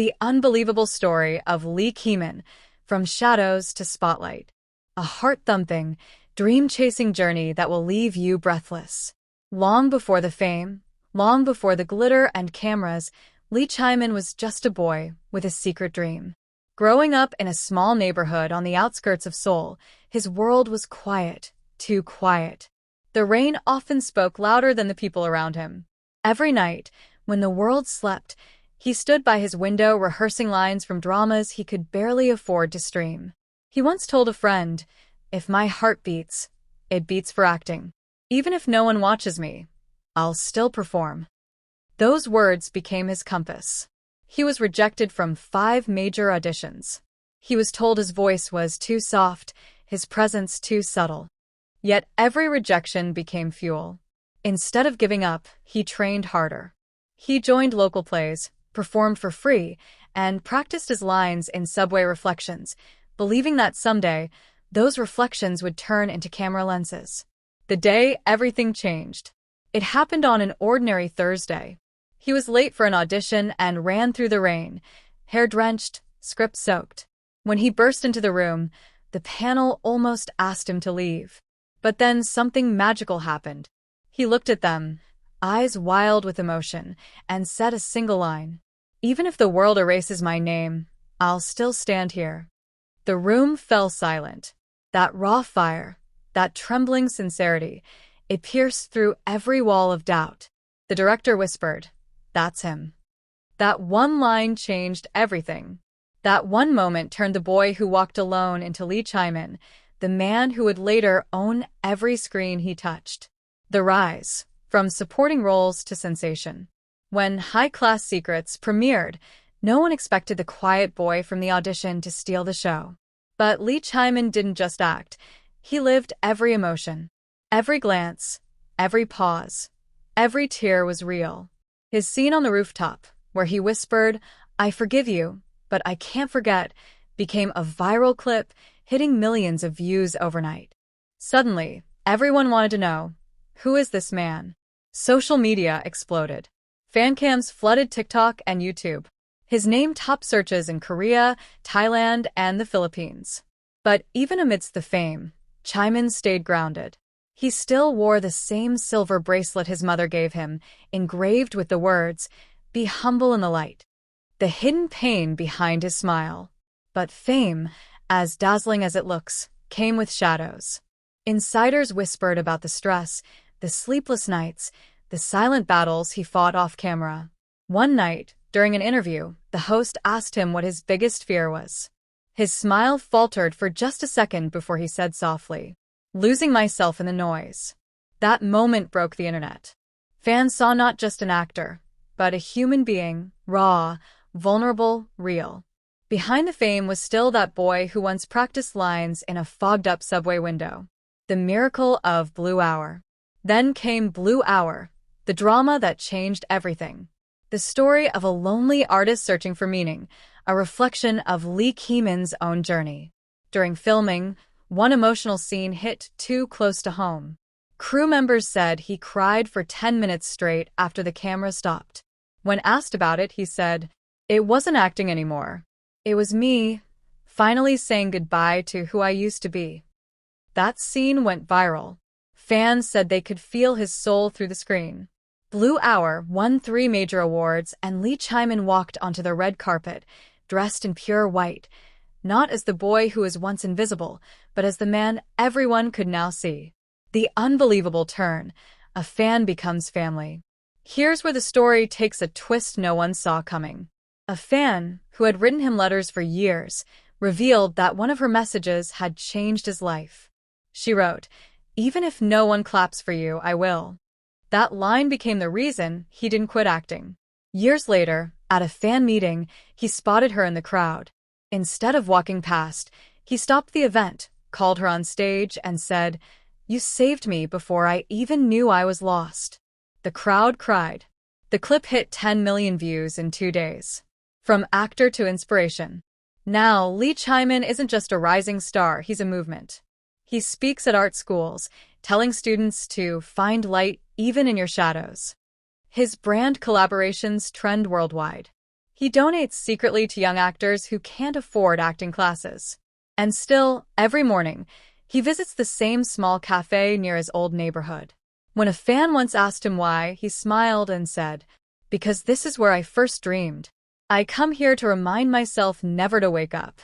the unbelievable story of Lee Chaemin, from shadows to spotlight. A heart-thumping, dream-chasing journey that will leave you breathless. Long before the fame, long before the glitter and cameras, Lee Chaemin was just a boy with a secret dream. Growing up in a small neighborhood on the outskirts of Seoul, his world was quiet, too quiet. The rain often spoke louder than the people around him. Every night, when the world slept, he stood by his window rehearsing lines from dramas he could barely afford to stream. He once told a friend, "If my heart beats, it beats for acting. Even if no one watches me, I'll still perform." Those words became his compass. He was rejected from 5 major auditions. He was told his voice was too soft, his presence too subtle. Yet every rejection became fuel. Instead of giving up, he trained harder. He joined local plays, performed for free, and practiced his lines in subway reflections, believing that someday, those reflections would turn into camera lenses. The day everything changed. It happened on an ordinary Thursday. He was late for an audition and ran through the rain, hair drenched, script soaked. When he burst into the room, the panel almost asked him to leave. But then something magical happened. He looked at them, eyes wild with emotion, and said a single line. "Even if the world erases my name, I'll still stand here." The room fell silent. That raw fire, that trembling sincerity, it pierced through every wall of doubt. The director whispered, "That's him." That one line changed everything. That one moment turned the boy who walked alone into Lee Chaemin, the man who would later own every screen he touched. The rise, from supporting roles to sensation. When High Class Secrets premiered, no one expected the quiet boy from the audition to steal the show. But Lee Chaemin didn't just act. He lived every emotion. Every glance, every pause, every tear was real. His scene on the rooftop, where he whispered, "I forgive you, but I can't forget," became a viral clip, hitting millions of views overnight. Suddenly, everyone wanted to know, who is this man? Social media exploded. Fancams flooded TikTok and YouTube. His name topped searches in Korea, Thailand, and the Philippines. But even amidst the fame, Chaemin stayed grounded. He still wore the same silver bracelet his mother gave him, engraved with the words, "Be humble in the light." The hidden pain behind his smile. But fame, as dazzling as it looks, came with shadows. Insiders whispered about the stress, the sleepless nights, the silent battles he fought off camera. One night, during an interview, the host asked him what his biggest fear was. His smile faltered for just a second before he said softly, "Losing myself in the noise." That moment broke the internet. Fans saw not just an actor, but a human being, raw, vulnerable, real. Behind the fame was still that boy who once practiced lines in a fogged-up subway window. The miracle of Blue Hour. Then came Blue Hour, the drama that changed everything. The story of a lonely artist searching for meaning, a reflection of Lee Chaemin's own journey. During filming, one emotional scene hit too close to home. Crew members said he cried for 10 minutes straight after the camera stopped. When asked about it, he said, "It wasn't acting anymore. It was me, finally saying goodbye to who I used to be." That scene went viral. Fans said they could feel his soul through the screen. Blue Hour won 3 major awards, and Lee Chaemin walked onto the red carpet, dressed in pure white, not as the boy who was once invisible, but as the man everyone could now see. The unbelievable turn. A fan becomes family. Here's where the story takes a twist no one saw coming. A fan, who had written him letters for years, revealed that one of her messages had changed his life. She wrote, "Even if no one claps for you, I will." That line became the reason he didn't quit acting. Years later, at a fan meeting, he spotted her in the crowd. Instead of walking past, he stopped the event, called her on stage, and said, "You saved me before I even knew I was lost." The crowd cried. The clip hit 10 million views in 2 days. From actor to inspiration. Now, Lee Chaemin isn't just a rising star, he's a movement. He speaks at art schools, telling students to find light even in your shadows. His brand collaborations trend worldwide. He donates secretly to young actors who can't afford acting classes. And still, every morning, he visits the same small cafe near his old neighborhood. When a fan once asked him why, he smiled and said, "Because this is where I first dreamed. I come here to remind myself never to wake up."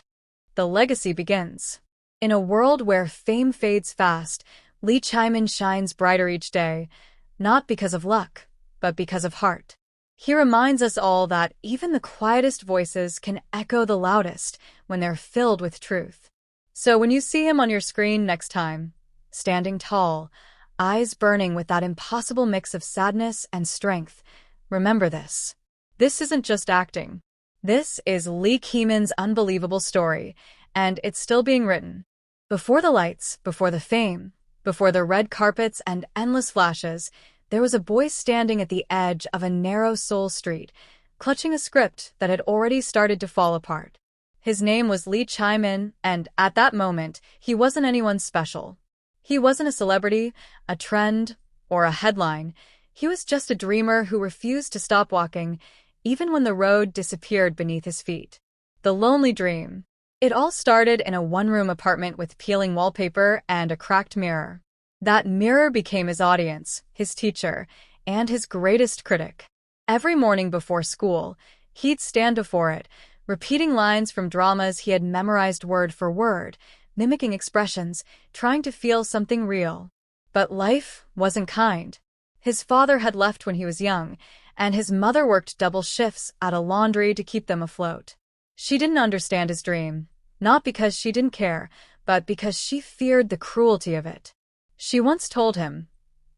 The legacy begins. In a world where fame fades fast, Lee Chaemin shines brighter each day, not because of luck, but because of heart. He reminds us all that even the quietest voices can echo the loudest when they're filled with truth. So when you see him on your screen next time, standing tall, eyes burning with that impossible mix of sadness and strength, remember this. This isn't just acting. This is Lee Chaemin's unbelievable story, and it's still being written. Before the lights, before the fame, before the red carpets and endless flashes, there was a boy standing at the edge of a narrow soul street, clutching a script that had already started to fall apart. His name was Lee Chaemin, and at that moment, he wasn't anyone special. He wasn't a celebrity, a trend, or a headline. He was just a dreamer who refused to stop walking, even when the road disappeared beneath his feet. The lonely dream. It all started in a one-room apartment with peeling wallpaper and a cracked mirror. That mirror became his audience, his teacher, and his greatest critic. Every morning before school, he'd stand before it, repeating lines from dramas he had memorized word for word, mimicking expressions, trying to feel something real. But life wasn't kind. His father had left when he was young, and his mother worked double shifts at a laundry to keep them afloat. She didn't understand his dream, not because she didn't care, but because she feared the cruelty of it. She once told him,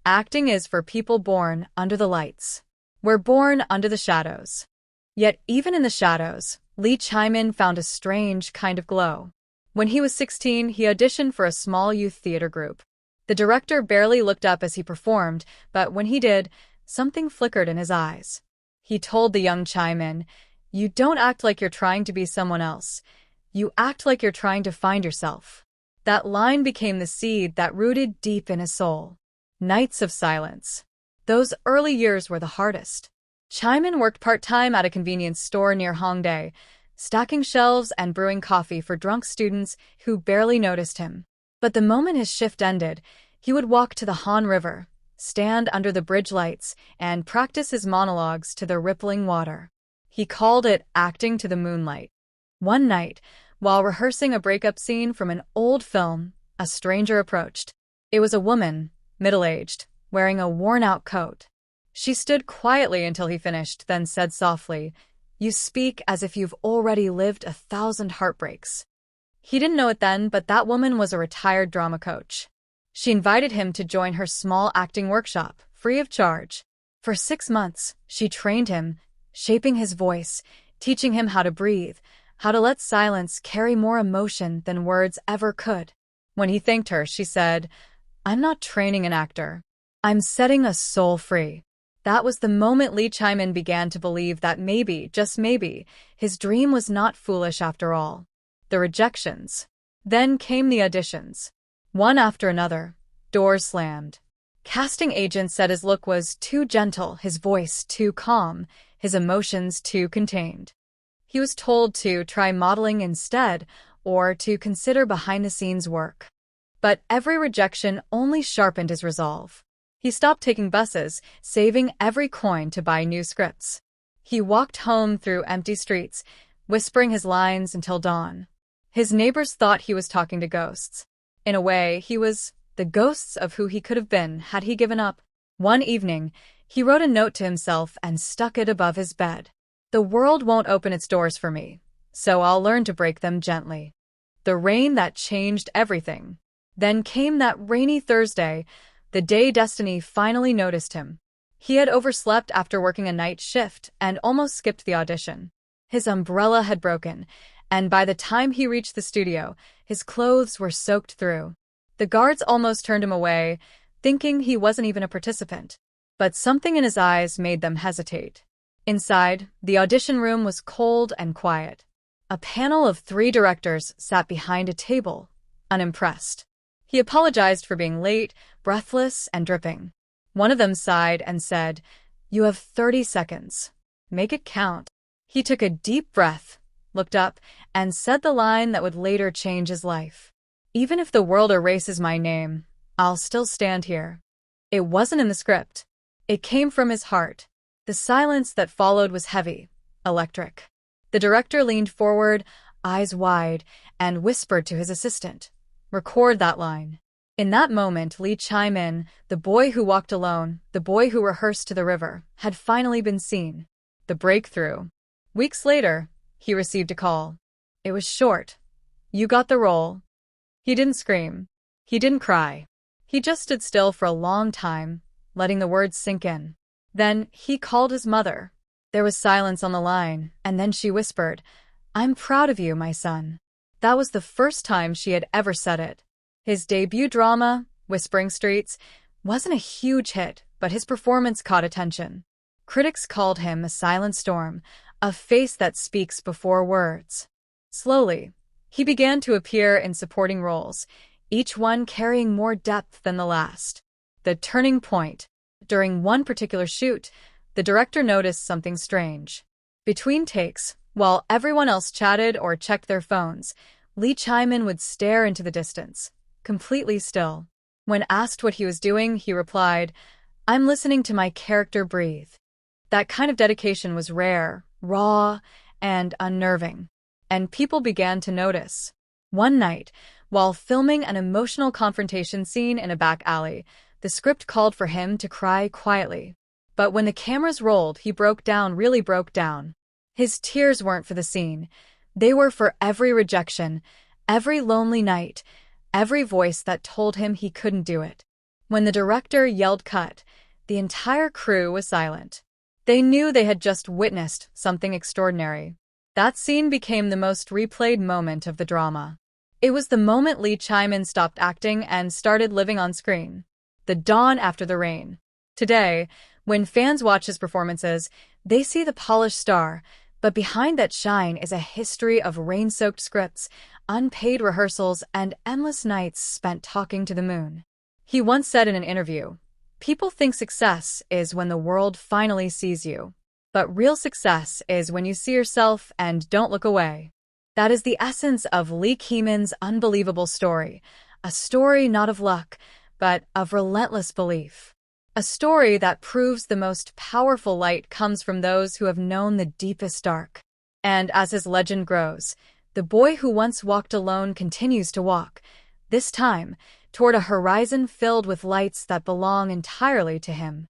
"Acting is for people born under the lights. We're born under the shadows." Yet even in the shadows, Lee Chaemin found a strange kind of glow. When he was 16, he auditioned for a small youth theater group. The director barely looked up as he performed, but when he did, something flickered in his eyes. He told the young Chaemin, "You don't act like you're trying to be someone else. You act like you're trying to find yourself." That line became the seed that rooted deep in his soul. Nights of silence. Those early years were the hardest. Chaemin worked part-time at a convenience store near Hongdae, stacking shelves and brewing coffee for drunk students who barely noticed him. But the moment his shift ended, he would walk to the Han River, stand under the bridge lights, and practice his monologues to the rippling water. He called it acting to the moonlight. One night, while rehearsing a breakup scene from an old film, a stranger approached. It was a woman, middle-aged, wearing a worn-out coat. She stood quietly until he finished, then said softly, "You speak as if you've already lived 1,000 heartbreaks." He didn't know it then, but that woman was a retired drama coach. She invited him to join her small acting workshop, free of charge. For 6 months, she trained him, shaping his voice, teaching him how to breathe, how to let silence carry more emotion than words ever could. When he thanked her, she said, "I'm not training an actor. I'm setting a soul free." That was the moment Lee Chaemin began to believe that maybe, just maybe, his dream was not foolish after all. The rejections. Then came the auditions. One after another, doors slammed. Casting agents said his look was too gentle, his voice too calm, his emotions too contained. He was told to try modeling instead, or to consider behind-the-scenes work. But every rejection only sharpened his resolve. He stopped taking buses, saving every coin to buy new scripts. He walked home through empty streets, whispering his lines until dawn. His neighbors thought he was talking to ghosts. In a way, he was the ghosts of who he could have been had he given up. One evening, he wrote a note to himself and stuck it above his bed. "The world won't open its doors for me, so I'll learn to break them gently." The rain that changed everything. Then came that rainy Thursday, the day destiny finally noticed him. He had overslept after working a night shift and almost skipped the audition. His umbrella had broken, and by the time he reached the studio, his clothes were soaked through. The guards almost turned him away, thinking he wasn't even a participant. But something in his eyes made them hesitate. Inside, the audition room was cold and quiet. A panel of 3 directors sat behind a table, unimpressed. He apologized for being late, breathless, and dripping. One of them sighed and said, "You have 30 seconds. Make it count." He took a deep breath, looked up, and said the line that would later change his life. "Even if the world erases my name, I'll still stand here." It wasn't in the script. It came from his heart. The silence that followed was heavy, electric. The director leaned forward, eyes wide, and whispered to his assistant, "Record that line." In that moment, Lee Chaemin, the boy who walked alone, the boy who rehearsed to the river, had finally been seen. The breakthrough. Weeks later, he received a call. It was short. "You got the role." He didn't scream. He didn't cry. He just stood still for a long time, letting the words sink in. Then he called his mother. There was silence on the line, and then she whispered, "I'm proud of you, my son." That was the first time she had ever said it. His debut drama, Whispering Streets, wasn't a huge hit, but his performance caught attention. Critics called him a silent storm, a face that speaks before words. Slowly, he began to appear in supporting roles, each one carrying more depth than the last. The turning point. During one particular shoot, the director noticed something strange. Between takes, while everyone else chatted or checked their phones, Lee Chaemin would stare into the distance, completely still. When asked what he was doing, he replied, "I'm listening to my character breathe." That kind of dedication was rare, raw, and unnerving. And people began to notice. One night, while filming an emotional confrontation scene in a back alley, the script called for him to cry quietly. But when the cameras rolled, he broke down, really broke down. His tears weren't for the scene. They were for every rejection, every lonely night, every voice that told him he couldn't do it. When the director yelled cut, the entire crew was silent. They knew they had just witnessed something extraordinary. That scene became the most replayed moment of the drama. It was the moment Lee Chaemin stopped acting and started living on screen. The dawn after the rain. Today, when fans watch his performances, they see the polished star, but behind that shine is a history of rain-soaked scripts, unpaid rehearsals, and endless nights spent talking to the moon. He once said in an interview, "People think success is when the world finally sees you. But real success is when you see yourself and don't look away." That is the essence of Lee Chaemin's unbelievable story. A story not of luck, but of relentless belief. A story that proves the most powerful light comes from those who have known the deepest dark. And as his legend grows, the boy who once walked alone continues to walk, this time toward a horizon filled with lights that belong entirely to him.